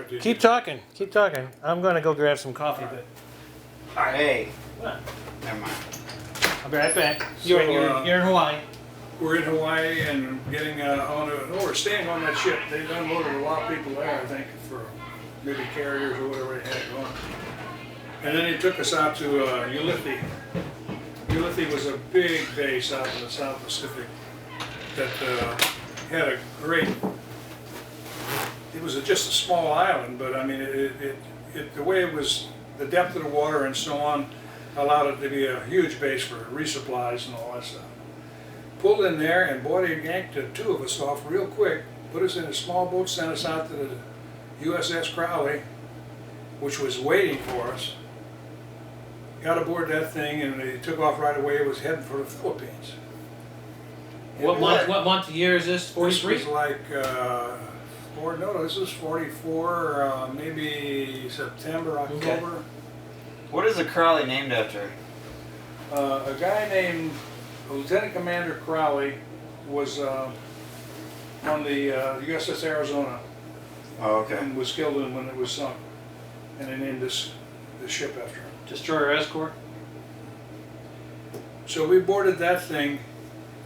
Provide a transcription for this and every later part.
did Keep talking. Keep talking. I'm gonna go grab some coffee, All right. but Hey, what? never mind. I'll be right back. So, You're in Hawaii. We're in Hawaii and getting we're staying on that ship. They've unloaded a lot of people there, I think, for maybe carriers or whatever they had going. And then they took us out to Ulithi. Ulithi was a big base out in the South Pacific that had a great. It was just a small island, but I mean, the way it was, the depth of the water and so on, allowed it to be a huge base for resupplies and all that stuff. Pulled in there, and boy, they yanked the two of us off real quick, put us in a small boat, sent us out to the USS Crowley, which was waiting for us. Got aboard that thing, and they took off right away. It was heading for the Philippines. What month of year is this? 43? This was like, this was 44, maybe September, October. Okay. What is the Crowley named after? A guy named Lieutenant Commander Crowley was on the USS Arizona Oh, okay. and was killed when it was sunk. And they named the ship after him. Destroyer escort. So we boarded that thing,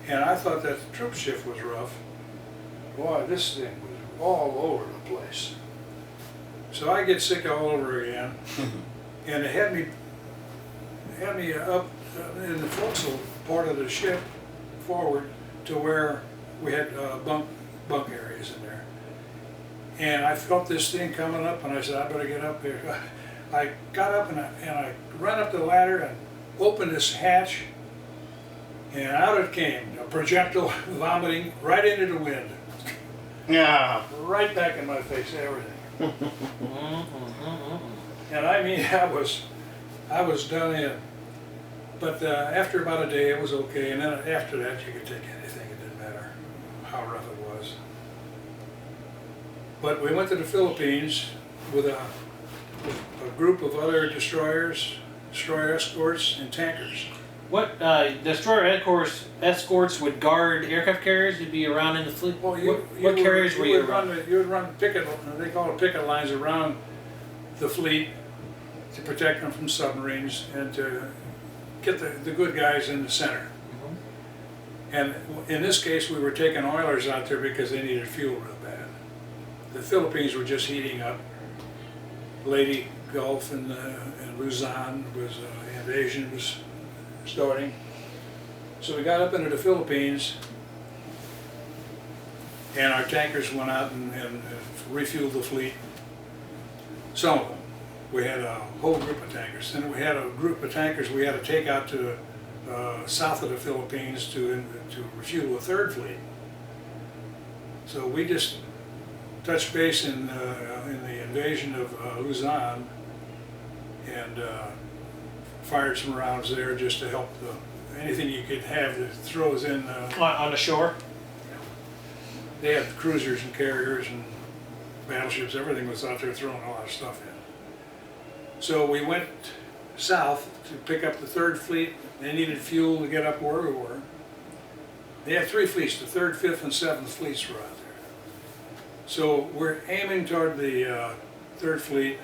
and I thought that the troop shift was rough. Boy, this thing was all over the place. So I get sick all over again, and it had me up in the forecastle part of the ship forward to where we had bunk areas in there. And I felt this thing coming up, and I said, I better get up there. I got up and I ran up the ladder and opened this hatch, and out it came, a projectile vomiting right into the wind. Yeah. Right back in my face, everything. And I mean, I was done in. But after about a day, it was okay. And then after that, you could take anything. It didn't matter how rough it was. But we went to the Philippines with a group of other destroyers, destroyer escorts, and tankers. What destroyer escorts would guard aircraft carriers? You'd be around in the fleet. Well, what carriers were you around? You would run picket. They call it picket lines around the fleet to protect them from submarines and to get the good guys in the center. And in this case, we were taking oilers out there because they needed fuel real bad. The Philippines were just heating up. Lady Gulf and Louisan was invasion was starting. So we got up into the Philippines, and our tankers went out and refueled the fleet. Some of them. We had a whole group of tankers. Then we had a group of tankers we had to take out to south of the Philippines to refuel a third fleet. So we just touched base in the invasion of Louisan and fired some rounds there just to help anything you could have that throws in. On the shore? They had cruisers and carriers and battleships. Everything was out there throwing a lot of stuff in. So we went south to pick up the third fleet. They needed fuel to get up where we were. They had three fleets. The third, fifth, and seventh fleets were out there. So we're aiming toward the third fleet,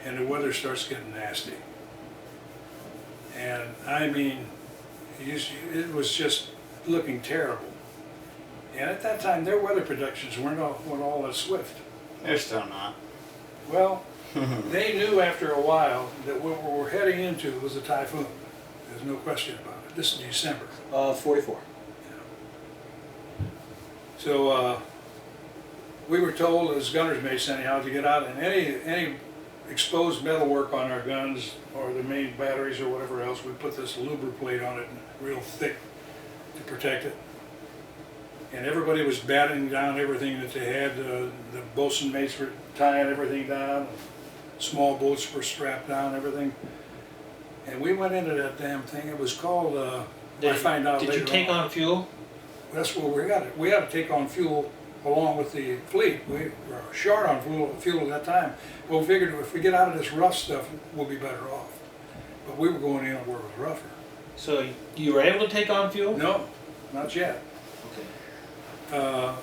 and the weather starts getting nasty. And I mean, it was just looking terrible. And at that time, their weather predictions weren't all that swift. They're still not. Well, they knew after a while that what we were heading into was a typhoon. There's no question about it. This is December. 44. So we were told as gunner's mates anyhow to get out, and any exposed metalwork on our guns or the main batteries or whatever else, we put this lubber plate on it real thick to protect it. And everybody was battening down everything that they had. The bosun mates were tying everything down. Small boats were strapped down, everything. And we went into that damn thing. It was called, I find out later on. Did you take on fuel? That's where we got it. We had to take on fuel along with the fleet. We were short on fuel at that time. Well, we figured if we get out of this rough stuff, we'll be better off. But we were going in where it was rougher. So you were able to take on fuel? No, not yet. Okay.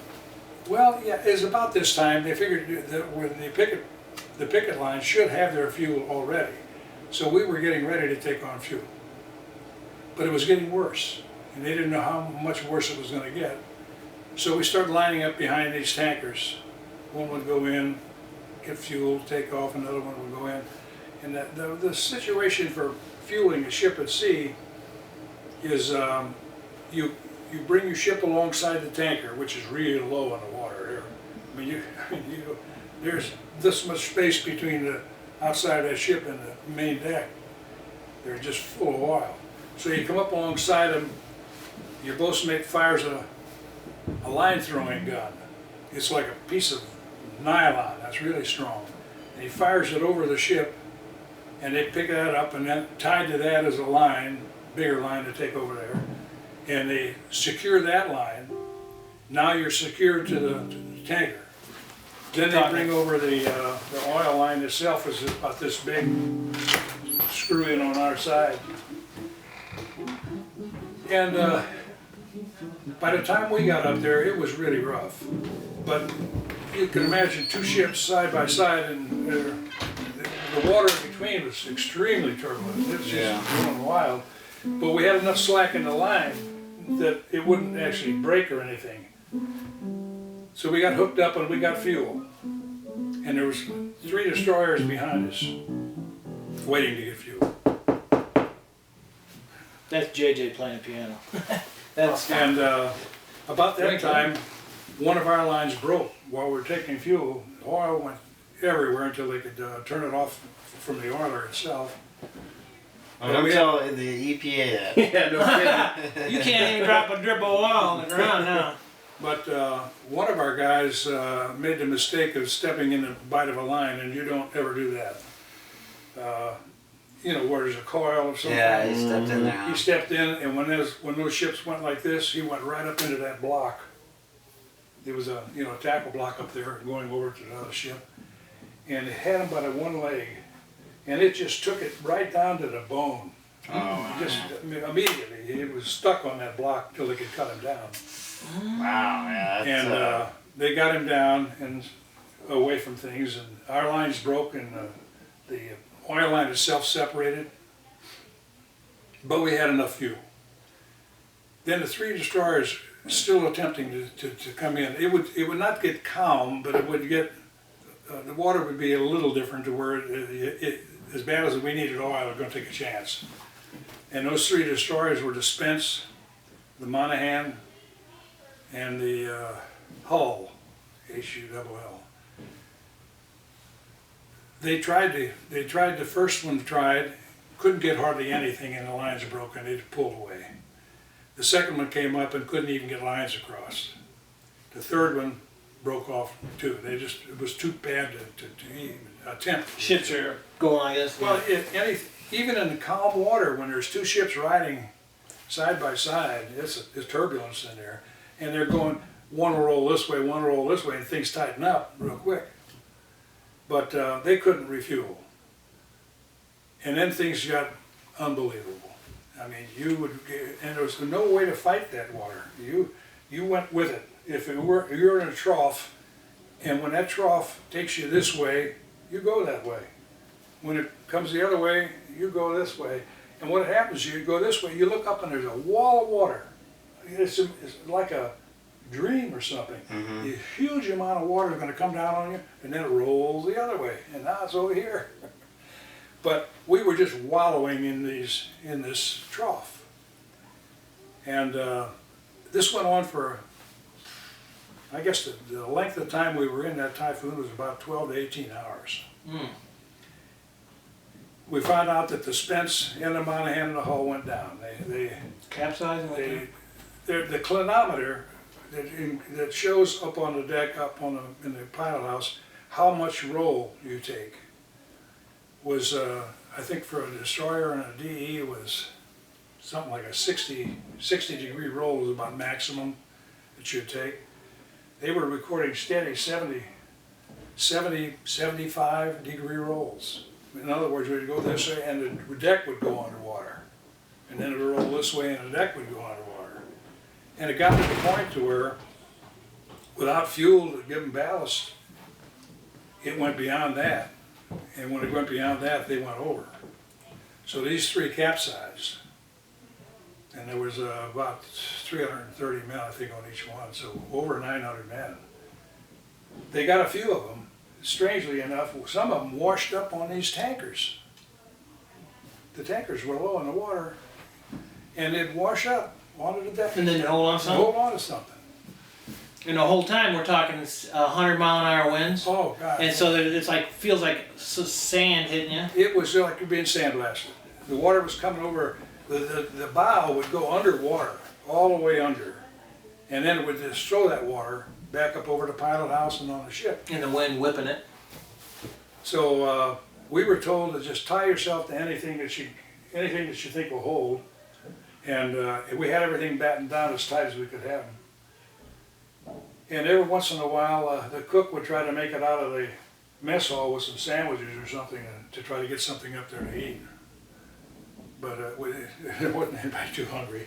Well, yeah, it's about this time they figured that when the picket the picket line should have their fuel already. So we were getting ready to take on fuel. But it was getting worse, and they didn't know how much worse it was going to get. So we started lining up behind these tankers. One would go in, get fuel, take off, another one would go in. And the situation for fueling a ship at sea is you bring your ship alongside the tanker, which is really low in the water here. I mean, there's this much space between the outside of that ship and the main deck. They're just full of oil. So you come up alongside them, your boatswain fires a line throwing gun. It's like a piece of nylon that's really strong. And he fires it over the ship, and they pick that up, and then tied to that is a line, bigger line to take over there. And they secure that line. Now you're secured to the tanker. Then they bring over the oil line itself is about this big, screw in on our side. And by the time we got up there, it was really rough. But you can imagine two ships side by side, and the water in between was extremely turbulent. It was just going wild. But we had enough slack in the line that it wouldn't actually break or anything. So we got hooked up and we got fuel. And there was 3 destroyers behind us, waiting to get fuel. That's JJ playing piano. That's And about that time, one of our lines broke while we were taking fuel. The oil went everywhere until they could turn it off from the oiler itself. Oh, don't tell the EPA that. Yeah, no kidding. you can't even drop a drip of oil on the ground now. But one of our guys made the mistake of stepping in the bite of a line, and you don't ever do that. You know, where there's a coil or something. Yeah, he stepped in there. He stepped in, and when those ships went like this, he went right up into that block. There was a tackle block up there going over to the other ship, and it had him by the one leg, and it just took it right down to the bone. Oh, Just immediately, it was stuck on that block till they could cut him down. wow, yeah. That's, And they got him down and away from things, and our lines broke, and the oil line itself separated, but we had enough fuel. Then the 3 destroyers still attempting to come in. It would not get calm, but it would get, the water would be a little different to where as bad as we needed oil, we're going to take a chance. And those 3 destroyers were the Spence, the Monahan, and the Hull, Hull. They tried, the first one tried, couldn't get hardly anything, and the lines broke and they pulled away. The second one came up and couldn't even get lines across. The third one broke off too. It was too bad to even attempt. Ships are going like this. Well, even in the calm water, when there's 2 ships riding side by side, it's turbulence in there, and they're going, one will roll this way, one will roll this way, and things tighten up real quick. But they couldn't refuel. And then things got unbelievable. I mean, and there was no way to fight that water. You went with it. If you're in a trough, and when that trough takes you this way, you go that way. When it comes the other way, you go this way. And what happens, you go this way, you look up and there's a wall of water. It's like a dream or something. Mm-hmm. A huge amount of water is going to come down on you, and then it rolls the other way, and now it's over here. But we were just wallowing in this trough, and this went on for, I guess the length of time we were in that typhoon was about 12 to 18 hours. Mm. We found out that the Spence and the Monahan and the Hull went down. They Capsizing? the clinometer that shows up on the deck, in the pilot house, how much roll you take was, I think for a destroyer and a DE, was something like a 60 degree roll was about maximum that you'd take. They were recording steady 70, 75 degree rolls. In other words, we'd go this way and the deck would go underwater. And then it would roll this way and the deck would go underwater. And it got to the point to where, without fuel to give them ballast, it went beyond that. and when it went beyond that, they went over. So these three capsized, and there was about 330 men, I think, on each one, so over 900 men. They got a few of them. Strangely enough, some of them washed up on these tankers. The tankers were low in the water, and they'd wash up onto the deck. And then hold on to something? Hold on to something. And the whole time we're talking 100-mile-an-hour winds. Oh, God. And so it's like, feels like sand hitting you. It was like you're being sandblasted. The water was coming over, the bow would go underwater, all the way under. And then it would just throw that water back up over the pilot house and on the ship. And the wind whipping it. So we were told to just tie yourself to anything that you think will hold. And we had everything battened down as tight as we could have them. And every once in a while, the cook would try to make it out of the mess hall with some sandwiches or something to try to get something up there to eat. But there wasn't anybody too hungry.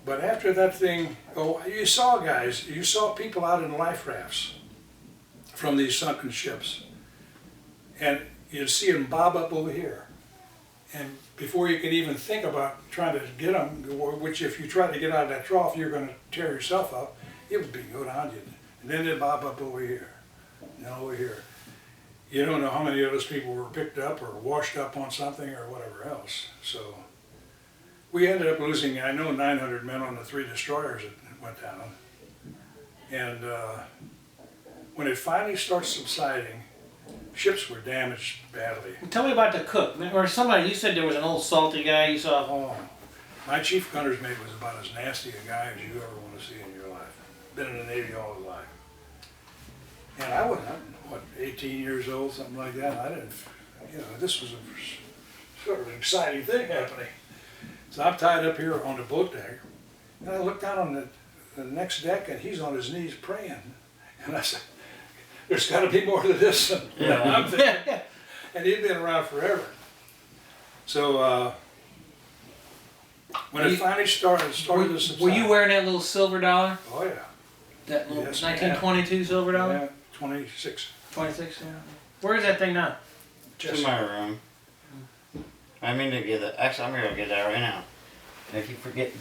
But after that thing, you saw people out in life rafts from these sunken ships. And you'd see them bob up over here. And before you could even think about trying to get them, which if you try to get out of that trough, you're going to tear yourself up, it would be good on you. And then they'd bob up over here, and over here. You don't know how many of those people were picked up or washed up on something or whatever else. So we ended up losing, I know, 900 men on the 3 destroyers that went down. And when it finally starts subsiding, ships were damaged badly. Tell me about the cook. Or somebody, you said there was an old salty guy you saw. Oh, my chief gunner's mate was about as nasty a guy as you ever want to see in your life. Been in the Navy all his life. And I was, 18 years old, something like that. I didn't, this was a sort of an exciting thing happening. So I'm tied up here on the boat deck, and I look down on the next deck, and he's on his knees praying. And I said, there's got to be more to this than I'm thinking. And he'd been around forever. So when it finally started to subside. Were you wearing that little silver dollar? Oh, yeah. That little Yes, 1922 silver dollar? Yeah, 26. 26, yeah. Where is that thing now? It's in my room. I mean to get it. Actually, I'm gonna get that right now. I keep forgetting.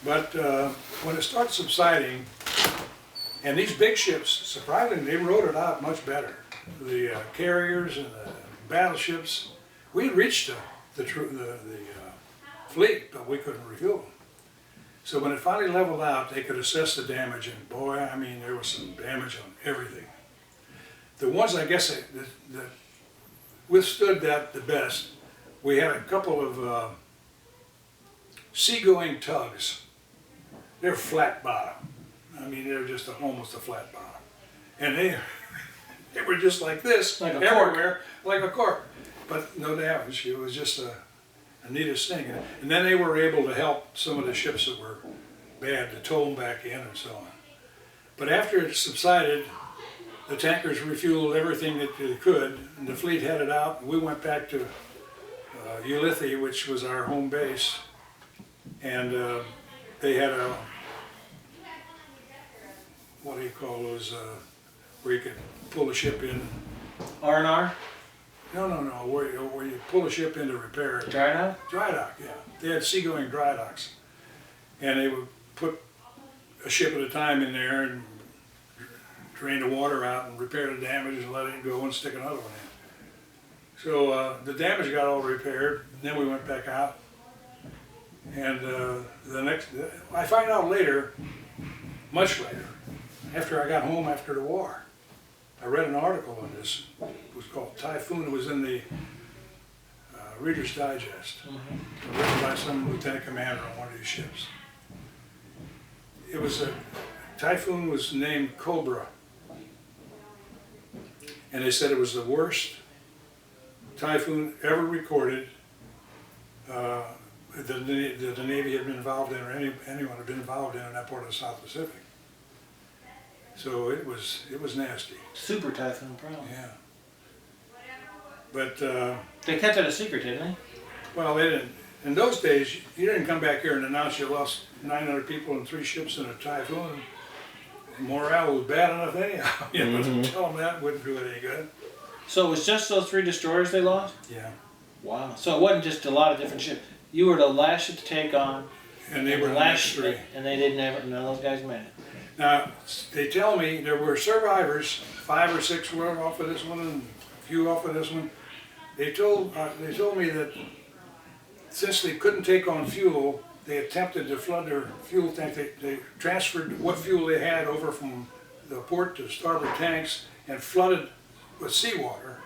But when it started subsiding, and these big ships, surprisingly, they rode it out much better. The carriers and the battleships, we reached the fleet, but we couldn't refuel them. So when it finally leveled out, they could assess the damage, and boy, I mean, there was some damage on everything. The ones, I guess, that withstood that the best, we had a couple of seagoing tugs. They're flat bottom. I mean, they're just almost a flat bottom. And they were just like this, like everywhere, like a cork. But no damage, it was just a neatest thing. And then they were able to help some of the ships that were bad to tow them back in and so on. But after it subsided, the tankers refueled everything that they could, and the fleet headed out, and we went back to Ulithi, which was our home base, and they had a, what do you call those, where you could pull a ship in. R&R? No, where you pull a ship in to repair it. Dry dock? Dry dock, yeah. They had seagoing dry docks. And they would put a ship at a time in there and drain the water out and repair the damage and let it go and stick another one in. So the damage got all repaired, and then we went back out. And I find out later, much later, after I got home after the war, I read an article on this. It was called Typhoon. It was in the Reader's Digest, written by some lieutenant commander on one of these ships. It was Typhoon was named Cobra, and they said it was the worst typhoon ever recorded that the Navy had been involved in, or anyone had been involved in that part of the South Pacific. So it was nasty. Super typhoon, probably. Yeah. But they kept it a secret, didn't they? well, they didn't. In those days, you didn't come back here and announce you lost 900 people and 3 ships in a typhoon. Morale was bad enough anyhow. You know, to tell them that wouldn't do it any good. So it was just those 3 destroyers they lost? Yeah. Wow. So it wasn't just a lot of different ships. You were the last ship to take on. And they were the last next 3. And they didn't ever, none of those guys made it. Now, they tell me there were survivors, 5 or 6 were off of this one and a few off of this one. They told me that since they couldn't take on fuel, they attempted to flood their fuel tank. They transferred what fuel they had over from the port to starboard tanks and flooded with seawater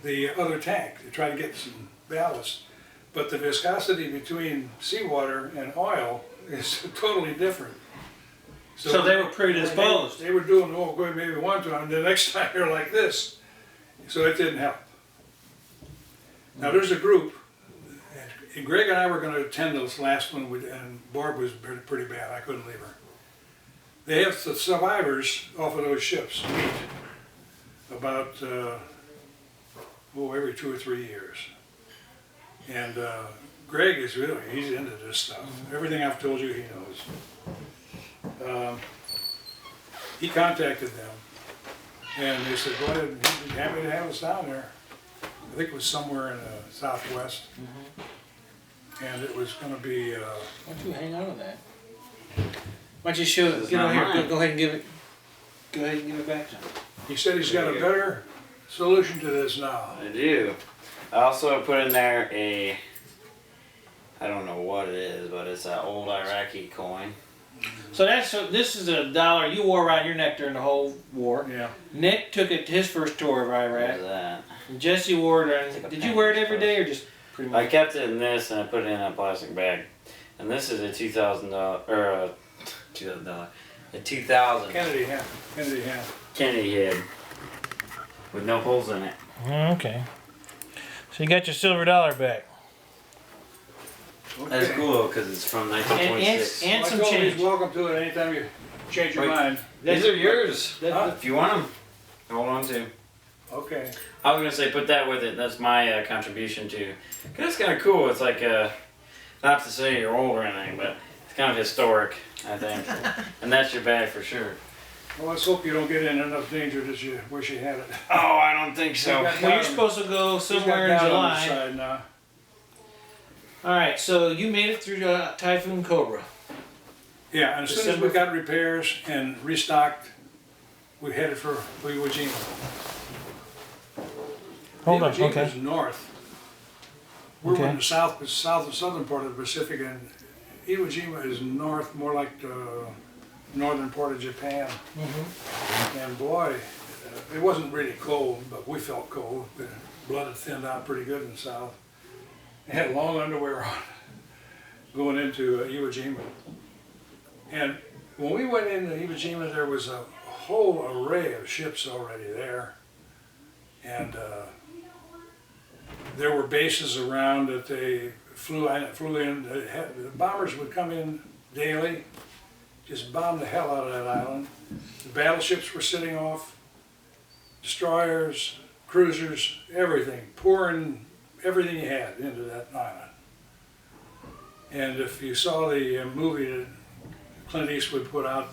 the other tank to try to get some ballast. But the viscosity between seawater and oil is totally different. So they were predisposed. They were doing, maybe one time, the next time they're like this. So it didn't help. Now there's a group, and Greg and I were going to attend this last one, and Barb was pretty bad. I couldn't leave her. They have the survivors off of those ships meet about, every 2 or 3 years. And Greg is he's into this stuff. Everything I've told you, he knows. He contacted them, and they said, go ahead, he'd be happy to have us down there. I think it was somewhere in the southwest. And it was going to be... Why don't you hang on to that? Why don't you show it, It's get on not here, mine. go ahead and give it back to him. He said he's got a better solution to this now. I do. I also put in there I don't know what it is, but it's an old Iraqi coin. So this is $1 you wore around your neck during the whole war. Yeah. Nick took it to his first tour of What Iraq. is that? And Jesse wore it. It's like a Did you wear it every pen. day or just pretty I much? kept it in this and I put it in a plastic bag. And this is a $2,000 or $2,000. A 2000 Kennedy hat. Kennedy head with no holes in it. Okay. So you got your silver $1 back. That's cool because it's from 1926. And Well, I some told him change. he's welcome to it anytime you change your Wait. mind. These are yours. Huh? If you want them, hold on to. Okay. I was gonna say put that with it. That's my contribution to. Cause it's kind of cool. It's like not to say you're old or anything, but it's kind of historic, I think. And that's your bag for sure. Well, let's hope you don't get in enough danger that you wish you had it. Oh, I don't think so. He's got Well, you're supposed to go He's got somewhere in down on the July. side now. All right, so you made it through Typhoon Cobra. Yeah, and as soon as we got repairs and restocked, we headed for Iwo Jima. Iwo Jima is north. We're in the southern part of the Pacific, and Iwo Jima is north, more like the northern part of Japan. And boy, it wasn't really cold, but we felt cold. The blood had thinned out pretty good in the south. I had long underwear on going into Iwo Jima. And when we went into Iwo Jima, there was a whole array of ships already there. And there were bases around that they flew in. The bombers would come in daily, just bomb the hell out of that island. The battleships were sitting off, destroyers, cruisers, everything, pouring everything you had into that island. And if you saw the movie that Clint Eastwood put out,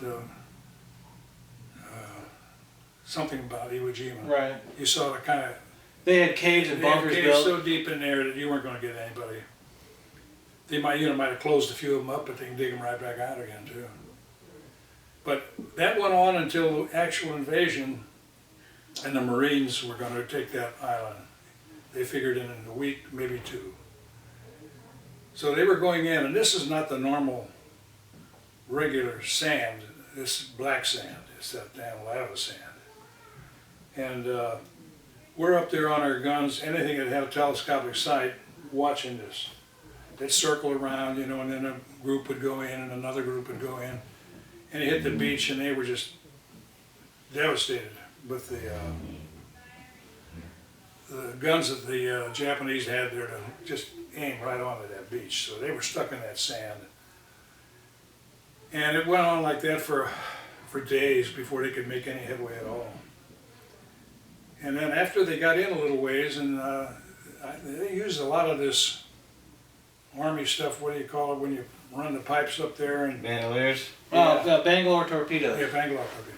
something about Iwo Jima, Right. you saw the kind of They had caves and bunkers built. so deep in there that you weren't going to get anybody. They might have closed a few of them up, but they can dig them right back out again too. But that went on until the actual invasion, and the Marines were going to take that island. They figured in a week, maybe 2. So they were going in, and this is not the normal, regular sand. This is black sand. It's that damn lava sand. And we're up there on our guns, anything that had a telescopic sight, watching this. They'd circle around, and then a group would go in, and another group would go in. And they hit the beach, and they were just devastated with the guns that the Japanese had there to just aim right onto that beach. So they were stuck in that sand. And it went on like that for days before they could make any headway at all. And then after they got in a little ways, and they used a lot of this Army stuff, what do you call it, when you run the pipes up there? And Bandoliers. Oh, Bangalore torpedoes. yeah, Bangalore torpedoes.